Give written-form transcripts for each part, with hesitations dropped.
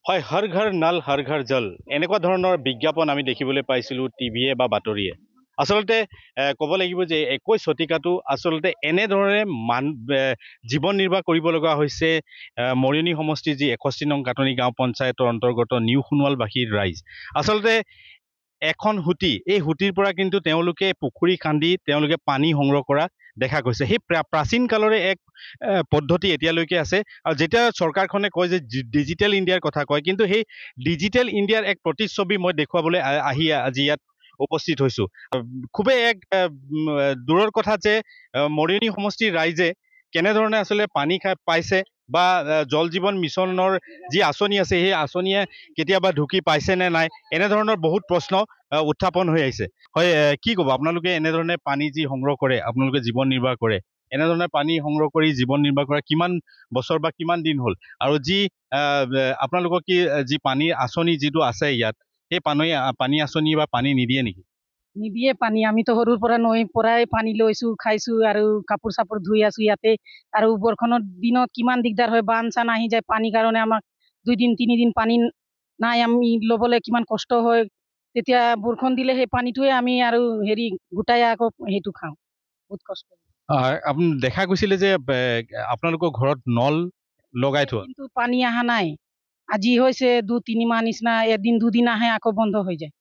হয়, হৰ ঘৰ নল হৰ ঘৰ জল এনেকুৱা ধৰণৰ বিজ্ঞাপন আমি দেখিবলৈ পাইছিলোঁ টিভিয়ে বা বাতৰিয়ে। আচলতে ক'ব লাগিব যে 21 শতিকাটো আচলতে এনেধৰণে জীৱন নিৰ্বাহ কৰিব লগা হৈছে মৰিয়নি সমষ্টিৰ যি 61 নং কাটনি গাঁও পঞ্চায়তৰ অন্তৰ্গত নিউ সোণোৱালবাসীৰ ৰাইজ। আচলতে এখন সুঁতি, এই সুঁতিৰ পৰা কিন্তু তেওঁলোকে পুখুৰী খান্দি তেওঁলোকে পানী সংগ্ৰহ কৰা দেখা গৈছে। সেই প্ৰাচীন কালৰে এক পদ্ধতি এতিয়ালৈকে আছে। আৰু যেতিয়া চৰকাৰখনে কয় যে ডিজিটেল ইণ্ডিয়াৰ কথা কয়, কিন্তু সেই ডিজিটেল ইণ্ডিয়াৰ এক প্ৰতিচ্ছবি মই দেখুৱাবলৈ আহি আজি ইয়াত উপস্থিত হৈছো। খুবেই এক দূৰৰ কথা যে মৰিয়নি সমষ্টিৰ ৰাইজে কেনেধৰণে আচলতে পানী পাইছে বা জল জীৱন মিছনৰ যি আঁচনি আছে সেই আঁচনিয়ে কেতিয়াবা ঢুকি পাইছে নে নাই, এনেধৰণৰ বহুত প্ৰশ্ন উত্থাপন হৈ আহিছে। হয়, কি ক'ব আপোনালোকে এনেধৰণে পানী যি সংগ্ৰহ কৰে, আপোনালোকে জীৱন নিৰ্বাহ কৰে, এনেধৰণে পানী সংগ্ৰহ কৰি জীৱন নিৰ্বাহ কৰা কিমান বছৰ বা কিমান দিন হ'ল? আৰু যি আপোনালোকক কি যি পানীৰ আঁচনি যিটো আছে ইয়াত, সেই পানী আঁচনি বা পানী নিদিয়ে নেকি? নিদিয়ে পানী। আমিতো সৰুৰ পৰা নৈৰ পৰাই পানী লৈছো, খাইছো আৰু কাপোৰ চাপোৰ ধুই আছো ইয়াতে। আৰু বৰষুণৰ দিনত কিমান দিগদাৰ হয়, বান চান আহি যায়, পানীৰ কাৰণে আমাক 2 দিন 3 দিন পানী নাই, আমি ল'বলৈ কিমান কষ্ট হয়। তেতিয়া বৰষুণ দিলে সেই পানীটোৱে আমি আৰু গোটাই আকৌ সেইটো খাওঁ, বহুত কষ্ট। আপুনি দেখা গৈছিলে যে আপোনালোকৰ ঘৰত নল লগাই থোৱা, কিন্তু পানী অহা নাই। আজি হৈছে 2-3 মাহ নিচিনা, এদিন 2 দিন আহে আকৌ বন্ধ হৈ যায়।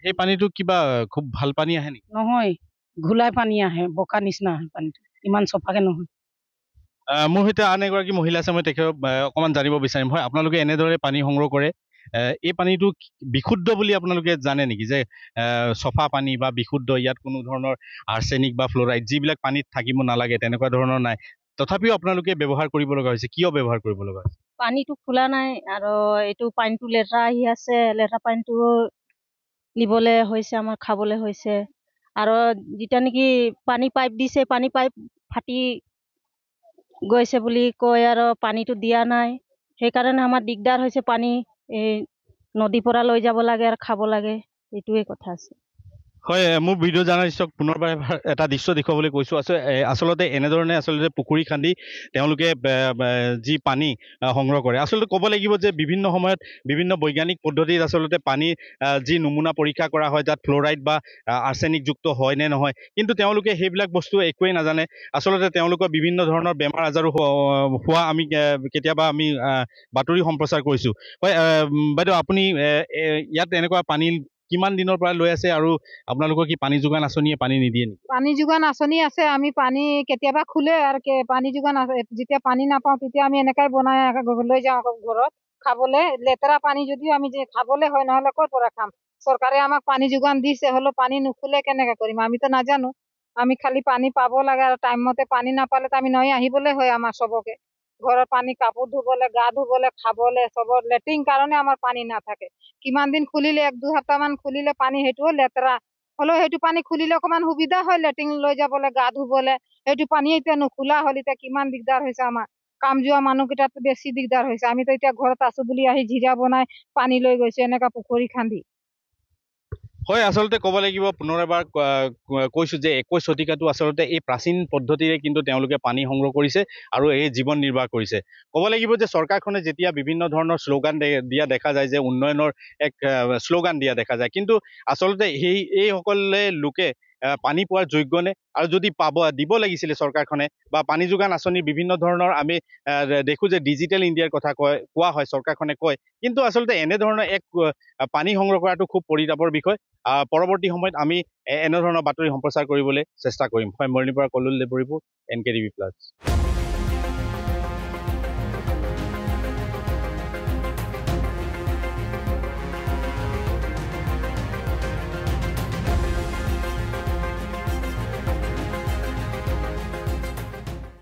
সেই পানীটো কিবা খুব ভাল পানী আহে নেকি? নহয়, ঘোলাই পানী আহে, বোকা নিচিনা আহে পানীটো, ইমান চফাকে নহয়। মোৰ সৈতে আন এগৰাকী মহিলা আছে, মই তেখেতক অকণমান জানিব বিচাৰিম। হয়, আপোনালোকে এনেদৰে পানী সংগ্ৰহ কৰে, এই পানীটো বিশুদ্ধ বুলি আপোনালোকে জানে নেকি? যে চফা পানী বা বিশুদ্ধ, ইয়াত কোনো ধৰণৰ আৰ্ছেনিক বা ফ্ল'ৰাইড যিবিলাক পানীত থাকিব নালাগে তেনেকুৱা ধৰণৰ নাই, তথাপিও আপোনালোকে ব্যৱহাৰ কৰিব লগা হৈছে, কিয় ব্যৱহাৰ কৰিব লগা হৈছে? পানীটো খোলা নাই আৰু এইটো পানীটো লেতেৰা আহি আছে, লেতেৰা পানীটো নিবলৈ হৈছে, আমাৰ খাবলৈ হৈছে। আৰু যেতিয়া নেকি পানী পাইপ দিছে, পানী পাইপ ফাটি গৈছে বুলি কয় আৰু পানীটো দিয়া নাই। সেইকাৰণে আমাৰ দিগদাৰ হৈছে। পানী এই নদীৰ পৰা লৈ যাব লাগে আৰু খাব লাগে, এইটোৱে কথা আছে। হয়, মোৰ ভিডিঅ' জাৰ্ণালিষ্টক পুনৰবাৰ এটা দৃশ্য দেখুৱাবলৈ কৈছোঁ। আচলতে এনেধৰণে আচলতে পুখুৰী খান্দি তেওঁলোকে যি পানী সংগ্ৰহ কৰে। আচলতে ক'ব লাগিব যে বিভিন্ন সময়ত বিভিন্ন বৈজ্ঞানিক পদ্ধতিত আচলতে পানী যি নমুনা পৰীক্ষা কৰা হয়, তাত ফ্ল'ৰাইড বা আৰ্ছেনিকযুক্ত হয় নে নহয়, কিন্তু তেওঁলোকে সেইবিলাক বস্তু একোৱেই নাজানে। আচলতে তেওঁলোকৰ বিভিন্ন ধৰণৰ বেমাৰ আজাৰো হোৱা আমি কেতিয়াবা আমি বাতৰি সম্প্ৰচাৰ কৰিছোঁ। হয়, বাইদেউ, আপুনি ইয়াত এনেকুৱা পানী কিমান দিনৰ পৰা লৈ আছে, আৰু আপোনালোকৰ কি পানী যোগান আঁচনিয়ে পানী নিদিয়ে নেকি? পানী যোগান আঁচনি আছে, আমি পানী কেতিয়াবা খোলে আৰু পানী যোগান যেতিয়া পানী নাপাওঁ তেতিয়া আমি এনেকাই বনাই লৈ যাওঁ আকৌ ঘৰত খাবলৈ। লেতেৰা পানী যদিও আমি যে খাবলৈ হয়, নহ'লে ক'ৰ পৰা খাম? চৰকাৰে আমাক পানী যোগান দিছে, হ'লেও পানী নুখুলে কেনেকে কৰিম? আমিতো নাজানো। আমি খালি পানী পাব লাগে, আৰু টাইম মতে পানী নাপালেতো আমি নৈ আহিবলৈ হয় আমাৰ চবকে। ঘৰৰ পানী কাপোৰ ধুবলৈ, গা ধুবলৈ, খাবলৈ, চবৰ লেট্ৰিন কাৰণে আমাৰ পানী নাথাকে। কিমান দিন খুলিলে, 1-2 সপ্তাহমান খুলিলে পানী, সেইটোও লেতেৰা। হ'লেও সেইটো পানী খুলিলে অকণমান সুবিধা হয় লেট্ৰিন লৈ যাবলৈ, গা ধুবলৈ। সেইটো পানী এতিয়া নোখোলা হ'ল, এতিয়া কিমান দিগদাৰ হৈছে আমাৰ। কাম যোৱা মানুহকেইটাতো বেছি দিগদাৰ হৈছে। আমিতো এতিয়া ঘৰত আছো বুলি আহি জিৰা বনাই পানী লৈ গৈছো, এনেকা পুখুৰী খান্দি। হয়, আচলতে ক'ব লাগিব পুনৰ এবাৰ কৈছোঁ যে 21 শতিকাটো আচলতে এই প্ৰাচীন পদ্ধতিৰে কিন্তু তেওঁলোকে পানী সংগ্ৰহ কৰিছে আৰু এই জীৱন নিৰ্বাহ কৰিছে। ক'ব লাগিব যে চৰকাৰখনে যেতিয়া বিভিন্ন ধৰণৰ শ্লোগান দিয়া দেখা যায়, যে উন্নয়নৰ এক শ্লোগান দিয়া দেখা যায়, কিন্তু আচলতে এইসকলে লোকে পানী পোৱাৰ যোগ্য নে? আৰু যদি দিব লাগিছিলে চৰকাৰখনে, বা পানী যোগান আঁচনিৰ বিভিন্ন ধৰণৰ আমি দেখোঁ যে ডিজিটেল ইণ্ডিয়াৰ কথা কোৱা হয়, চৰকাৰখনে কয়, কিন্তু আচলতে এনেধৰণৰ এক পানী সংগ্ৰহ কৰাটো খুব পৰিতাপৰ বিষয়। পৰৱৰ্তী সময়ত আমি এনেধৰণৰ বাতৰি সম্প্ৰচাৰ কৰিবলৈ চেষ্টা কৰিম। হয়, মৰিয়নিৰ পৰা কল্লোল দেৱৰ ৰিপৰ্ট, NKTV+।